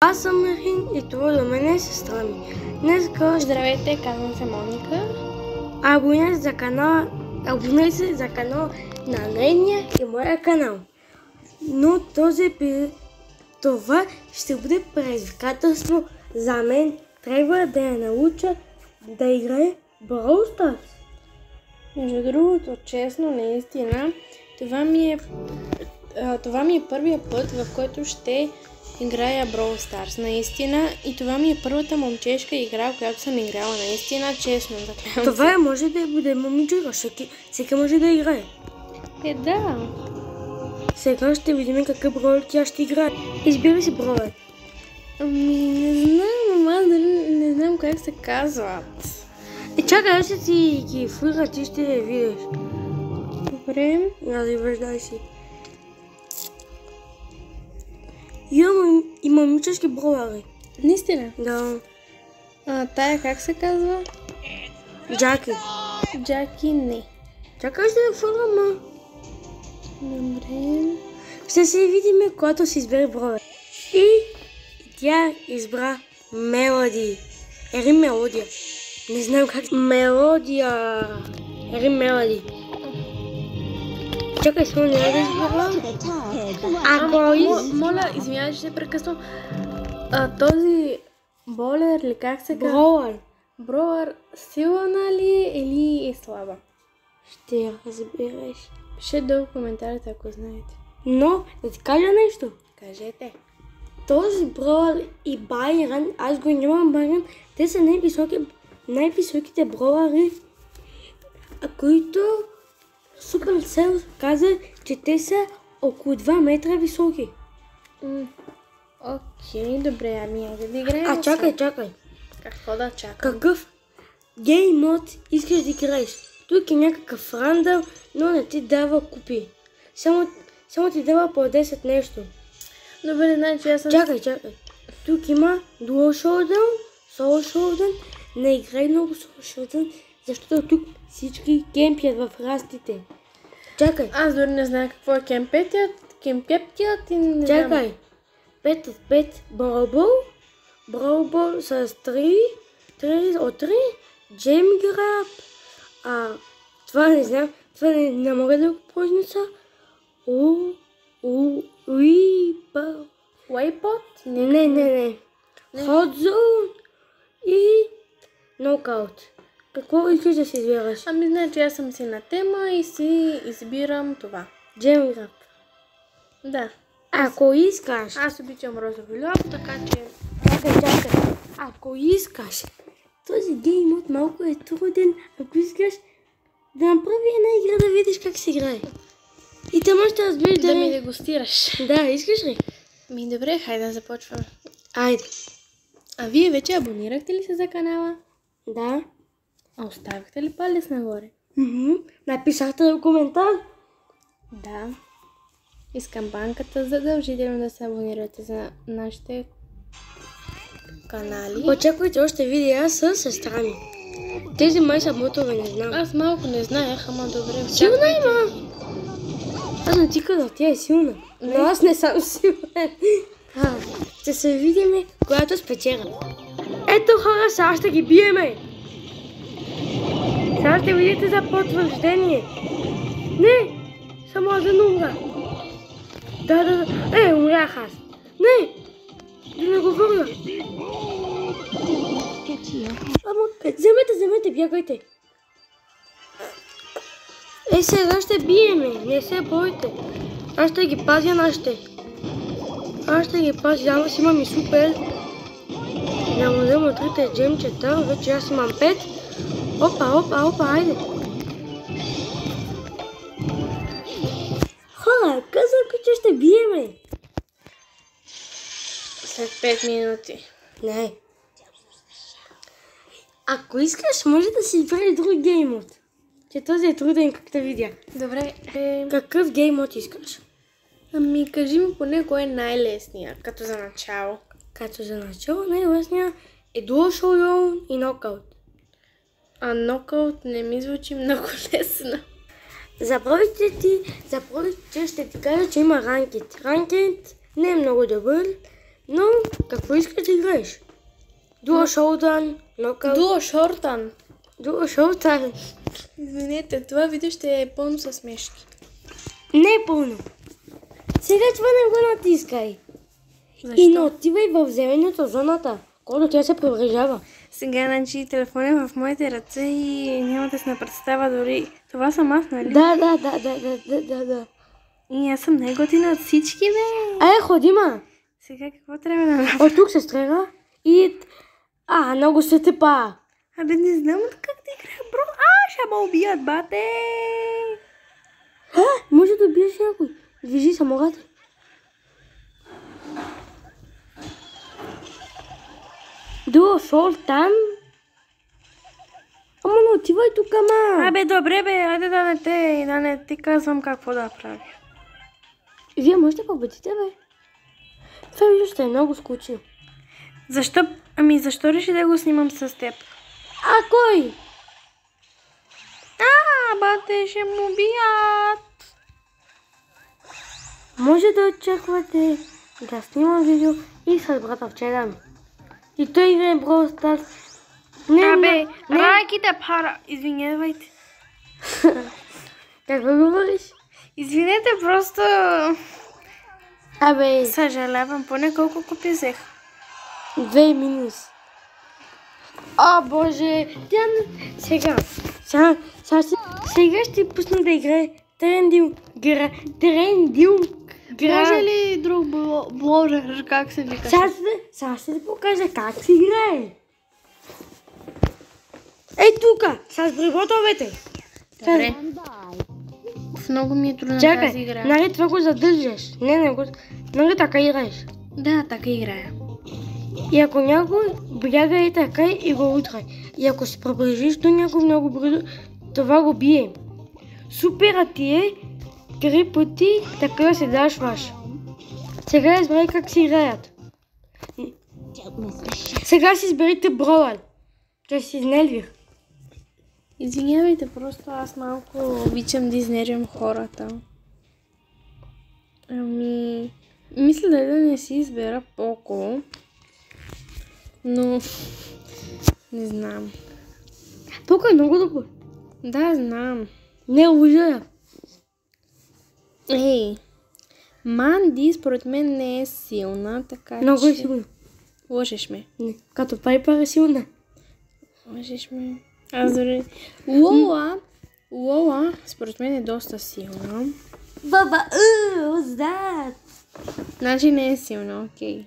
Аз съм Рахин и това до мен е сестра ми. Здравейте, казвам се Моника. Абонирайте се за канала на нейния и моя канал. Но това ще бъде предизвикателство за мен. Трябва да я науча да играе Brawl Stars. Между другото, честно, наистина, това ми е първият път, в който ще играя Brawl Stars, наистина. И това ми е първата момчешка игра, която съм играла, наистина, честно. Това може да бъде момичета, всеки може да играе. Да. Сега ще видим какъв броя тя ще играе. Избира си броя. Не знам, аз не знам как се казват. Чакай, аз ще си ги флира, ти ще я видиш. Добре. Развеждай си. Има момичешки брояри. Наистина? Да. Тая как се казва? Джаки. Джаки не. Чакай, ще я флира, Добре. Ще се видим, когато си избере броя. И тя избра Мелоди. Ери Мелодия. Не знам как. Мелодия. Ери Мелоди. Чакай, само не да избера. Моля, извинявай, че се прекъсвам. Този болер ли как се казва? Броуър силна ли е или е слаба? Ще я разбереш. Пишете долу в коментарите, ако знаете. Но, да ти кажа нещо. Кажете. Този Броуър и Байрон, аз го нямам Байрон, те са най-високите броуъри, които Supercell каза, че те са около 2 метра високи. Окей, добре, айде да играем. Чакай. Какво да чакам? Какъв гейм мод искаш да играеш? Тук е някакъв рандъл, но не ти дава купи. Само ти дава по 10 нещо. Добре, значи аз съм... Чакай. Тук има Dual Showdown, Solo Showdown. Не играй много Solo Showdown, защото тук всички кемпят в растите. Чакай. Аз дори не знам какво е кемпетят и не Чакай. 5 от 5 Brawl Ball с 3 от 3 Gem Grab. Това не знам. Това не мога да го произнеса. Waypot? Не. Hot Zone и Knockout. Какво искаш да си избираш? Значи аз съм си на тема и си избирам това. Gem Grab. Да. Ако искаш. Аз обичам розово лято, така че... Чакай. Ако искаш. Този гейм мод малко е труден. Ако искаш да направи една игра да видиш как се играе. И те може да разбереш да ми дегустираш. Да, искаш ли? Добре, хайде да започваме. Айде. Вие вече абонирахте ли се за канала? Да. Оставихте ли палец нагоре? Написахте в коментар? Да. И с камбанката задължително да се абонирате за нашите канали. Очаквайте още видеа с сестра ми. Тези май са ботове, не знам. Аз малко не знаех, ама добре. Силна има! Аз не ти казах, тя е силна. Но аз не съм силен. Ще се видим, когато спечеля. Ето хора, сега ще ги биеме. Сега ще видите за потвърждение. Не! Само аз да не умра. Да. Умрях аз. Не! Да не говоря. Вземете, бягайте. Сега ще биеме, не се бойте. Аз ще ги пазя нашите. Аз имам и супер. Няма да взема 3 джемчета, вече аз имам 5. Опа, айде. Хора, казах, че ще биеме. След 5 минути. Не. Ако искаш, може да си избери друг гейм мод. Че този е труден, както видя. Добре. Какъв гейм мод искаш? Кажи ми поне кой е най-лесния, като за начало. Като за начало най-лесния е Dual Showdown и Knockout. Knockout не ми звучи много лесна. Забравите, ще ти кажа, че има ранкет. Ранкет не е много добър, но Какво искаш да играеш? Дуо шоутан, нокаут. Дуо шортан. Извинете, това видео ще е пълно със смешки. Не е пълно. Сега това не го натискай. Защо? И не отивай в зелената зоната, когато тя се преврежава. Сега, значи, телефон е в моите ръце и няма да се представа дори. Това съм аз, нали? Да. И аз съм най-готина от всички, бе. Ай, ходи, ма. Сега какво трябва да направя? От тук се стреля и... много се тепа. Абе, не знам как да играя, бро. Ще ме убият, бате. Може да убиеш някой. Движи самолет. Дуо шортан. Ама не отивай тук, ама. Абе, добре, бе, айде да не ти казвам какво да правя. Вие можете победите, бе. Това видео ще е много скучно. Защо? Защо реши да го снимам с теб? Кой? Бате, ще му бият. Може да очаквате да снимам видео и с брата вчера ми. И той играе Brawl Stars. Абе, райките пара. Извинявайте. Какво говориш? Извинете, просто... Абе... Съжалявам, поне колко купи взех. 2 минус. Боже, сега ще пусна да играе Трендил. Може ли друг блогър как се вика? Сега ще ти покажа как се играе. Ей тука, с бреботовете. Добре. Много ми е трудно тази игра. Чакай, нали това го задържаш? Не го... Нали така играеш? Да, така играя. И ако някой бяга и така и го удрай. И ако се приближиш до някой много бързо, това го бие. Суперът ти е 3 пъти така да се даш ваш. Сега избери как се играят. Сега си изберите броя. Той си изнервих. Извинявайте, просто аз малко обичам да изнервям хората. Мисля да не си избера Поко. Но... не знам. Поко е много добър. Да, знам. Не лъжа. Ей, Манди според мен не е силна, така много е силна. Лъжеш ме. Не, като Пайпър е силна. Лъжеш ме. Аз дори... Лола според мен е доста силна. Баба, what's that? Значи не е силна, окей.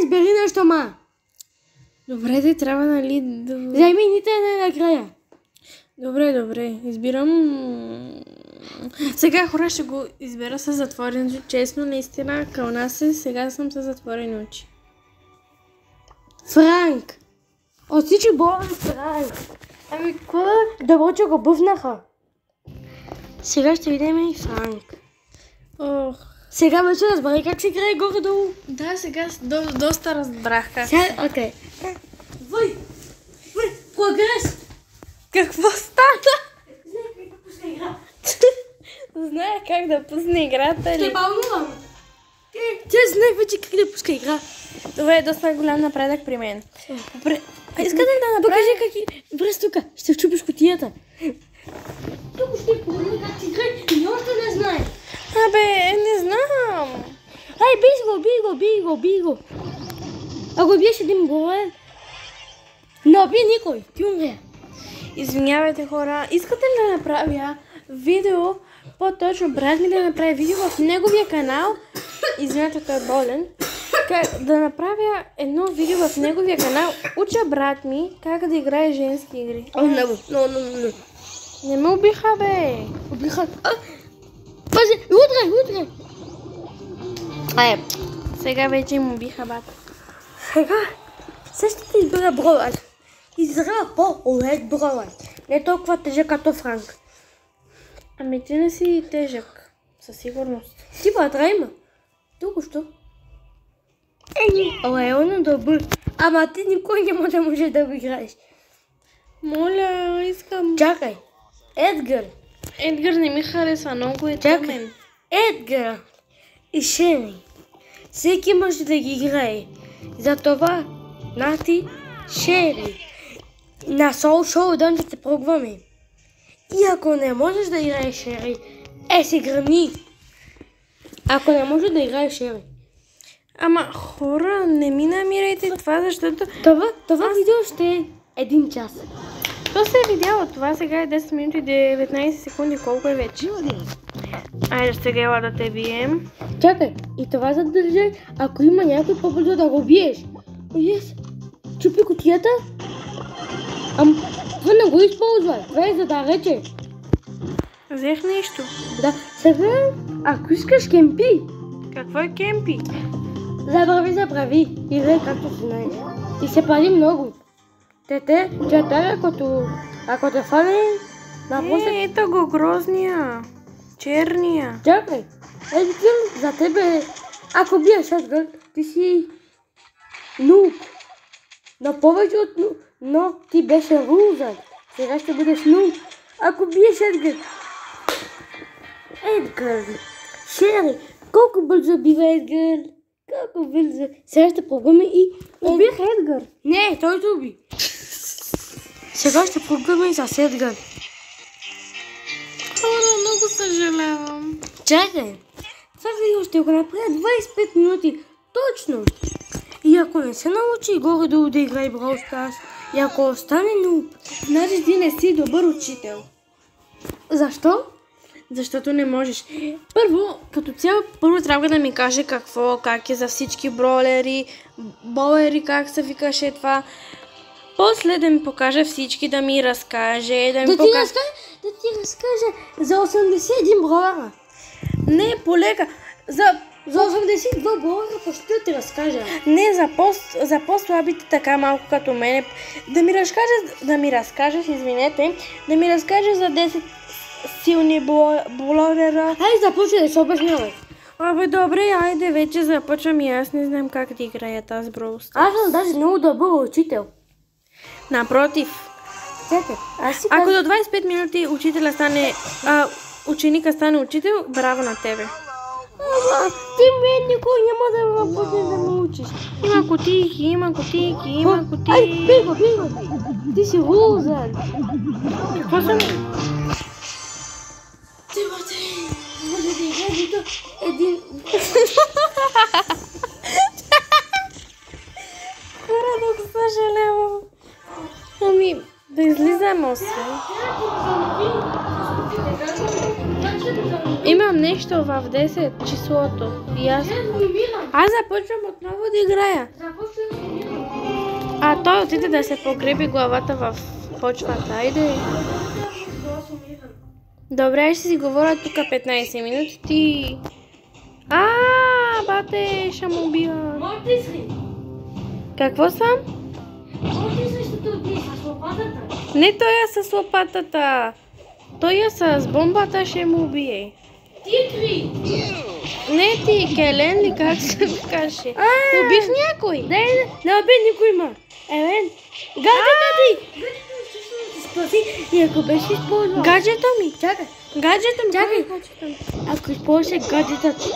Избери нещо, ма. Добре, те трябва, нали, Вземи ните накрая. Добре, избирам... Сега хора ще го избера с затворени очи. Честно, наистина, кълна се, сега съм с затворени очи. Франк. От всички брови Франк. Какво? Добро, че го бъвнаха. Сега ще видим и Франк. Сега вече разбрах как се играе горе-долу. Да, сега доста разбрах как. Сега, окей. Въй! Прогрес! Какво стана? Знае как да пусне играта ли? Ще бълнувам. Тя знае вече как да пуска игра. Това е доста голям напредък при мен. Искате ли да направя? Покажи как е. Връз тук. Ще вчупиш кутията. Тук ще погледна как си играе и още не знае. Не знам. Бий го. Ако биеш един горе, не уби никой. Ти умре. Извинявайте, хора. Искате ли да направя видео, по-точно брат ми да направи видео в неговия канал? Извинявайте, той е болен. Да направя едно видео в неговия канал. Уча брат ми как да играе женски игри. Не. Не ме убиха, бе. Убиха. Пази, утре. Сега вече им убиха, бат. Сега ще избера броя. Избера по-лек броя. Не толкова тежък като Франк. Ти не си тежък. Със сигурност. Ти вътре има. Току-що. Он е добър. Ама ти никой няма да може да го играеш. Моля, искам. Чакай. Едгар не ми харесва, много е тъмен. Едгар и Шени. всеки може да ги играе. Затова, Нати, шери. На Soul Showdown ще пробваме. И ако не можеш да играеш шери, си гръмни. Ако не можеш да играеш шери. Ама хора, не ми намирайте това, защото... Това видео ще е 1 час. То се е видяло, това сега е 10 минути и 19 секунди, колко е вече? Айде сега ела да те бием. Чакай, и това задържай, ако има някой по-бързо да го биеш. Чупи кутията. Това не го използва, това е за да рече. Взех нещо. Да, сега, ако искаш кемпи. Какво е кемпи? Забрави. Играй както си знаеш. И се пари много. Чета, ако те фане, напусне. Ето го грозния. Черния. Чакай, за тебе, ако биеш Едгар, ти си нуб. Но повече от нуб, но ти беше лузър. Сега ще бъдеш нуб. Ако биеш Едгар, шери, колко бързо бива Едгар. Колко бързо. Сега ще пробваме и... Убих Едгар. Не, той те уби. Сега ще пробваме и с Едгар. Хора, много съжалявам. Чакай. Това видео ще го направя 25 минути. Точно. И ако не се научи горе-долу да играе Brawl Stars, и ако остане нуб, значи ти не си добър учител. Защо? Защото не можеш. Като цяло, първо трябва да ми каже как е за всички бролери, болери, как се викаше това. После да ми покаже всички, да ми разкаже, да ти разкаже за 81 бролера. Не, полека. За 82 бролера почти да ти разкажа. Не, за по-слабите така малко като мене. Да ми разкажеш, извинете, да ми разкажеш за 10 силни блогера. Айде започвай да се обяснявай. Абе добре, айде вече започвам и аз не знам как да играя тази Brawl Stars. Аз съм даже много добър учител. Напротив. Чакай, ако до 25 минути ученика стане учител, браво на тебе. Ама ти мен никой няма да ме почне да ме учиш. Има кутийки. Ай, бей го. Ти си лузър. Какво съм? Може да играе нито един... Хора, много съжалявам. Ами, да излизам освен. Имам нещо в 10 числото. И аз започвам отново да играя. А той отиде да се погреби главата в почвата. Айде. Добре, ще си говоря тук 15 минути. Ти... бате, ще му убива. Какво съм? Не той е с лопатата. Той е с бомбата, ще му убие. Ти Не ти, Келен ли, как се каже? Убих някой. Не убих никой, ма. Елен, гаджета ти! Спаси, и ако беше използвал... Гаджето ми. Чакай. Чакай. Ако използваше гаджета ти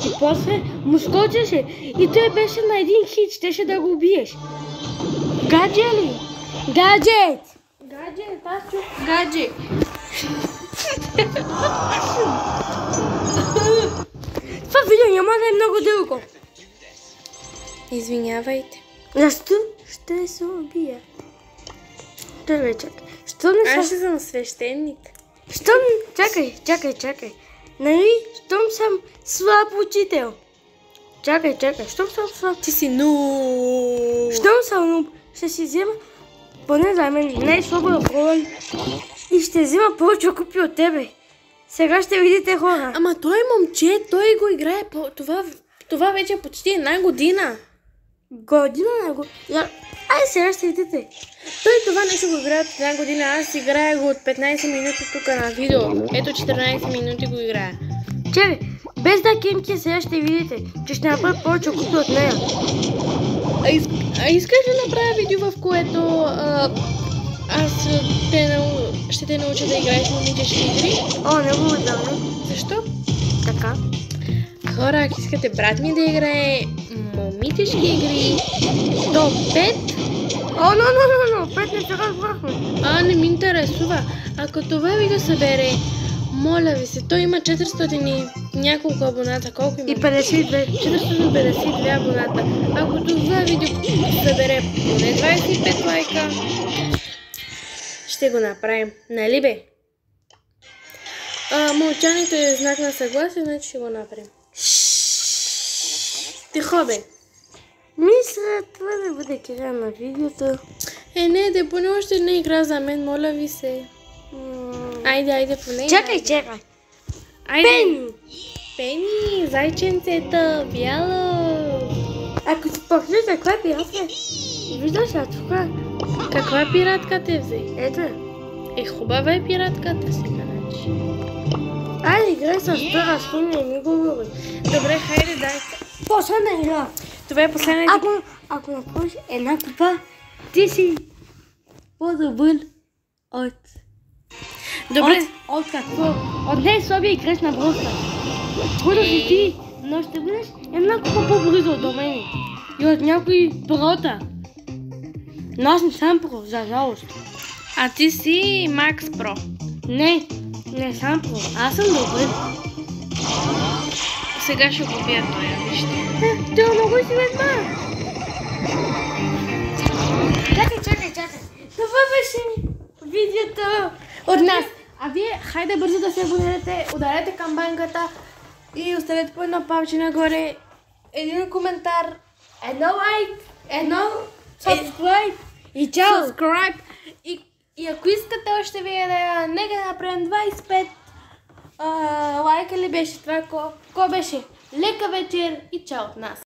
и после му скочеше и той беше на един хит, щеше да го убиеш. Гадже ли? Гаджет! Аз чух гадже. Това видео няма да е много дълго. Извинявайте. Защо ще се убия? Чакай. Аз ще съм свещеник. Чакай. Нали, щом съм слаб учител. Чакай, щом съм слаб. Ти си нуб. Щом съм нуб, ще си взема поне за мен най-слаба брой и ще взема повече купи от тебе. Сега ще видите хора. Ама той момче, той го играе това вече е почти една година. Айде сега ще видите. Той това нещо го играе от една година, аз играя го от 15 минути тук на видео. Ето 14 минути го играя. Чакай, без да кемки сега ще видите, че ще направя повече купи от нея. Искаш да направя видео, в което аз ще те науча да играеш момичешки игри? О, не го удавам. Защо? Така. хора, ако искате брат ми да играе момитешки игри до 5, О, но, 5 не се разбрахме. не ми интересува. Ако това видео събере, моля ви се, той има 400 и няколко абоната. Колко има? И 52. 452 абоната. Ако това видео събере поне 25 лайка, ще го направим. Нали бе? Мълчанието е знак на съгласие, значи ще го направим. Тихо бе. Мисля, това да бъде края на видеото. Не, да поне още една игра за мен, моля ви се. Айде, поне. Чакай. Айде. Пени! Пени, зайченцето, бяло. Ако си погледнеш каква е пиратка, виждаш ли тук? Каква пиратка те взе? Ето. Хубава е пиратката сега, значи. Айде, играй с това, с не ми говори. Добре, хайде, дай. Последна игра. Това е последна игра. Ако направиш една купа, ти си по-добър от... Добре. От какво? От не слабия играч на броста. Трудно си ти, но ще бъдеш една купа по-близо до мен. И от някой брота. Но аз не съм про, за жалост. А ти си Макс Про. Не съм про. Аз съм добър. Сега ще го бия той, вижте. Той много си ведма. Чакай. Това беше видеото от нас. А вие, хайде бързо да се абонирате, ударете камбанката и оставете по едно палче нагоре, един коментар, едно лайк, едно Subscribe и чао! subscribe и ако искате още видео, нека да направим 25 лайка ли беше това, ко беше? Лека вечер и чао от нас!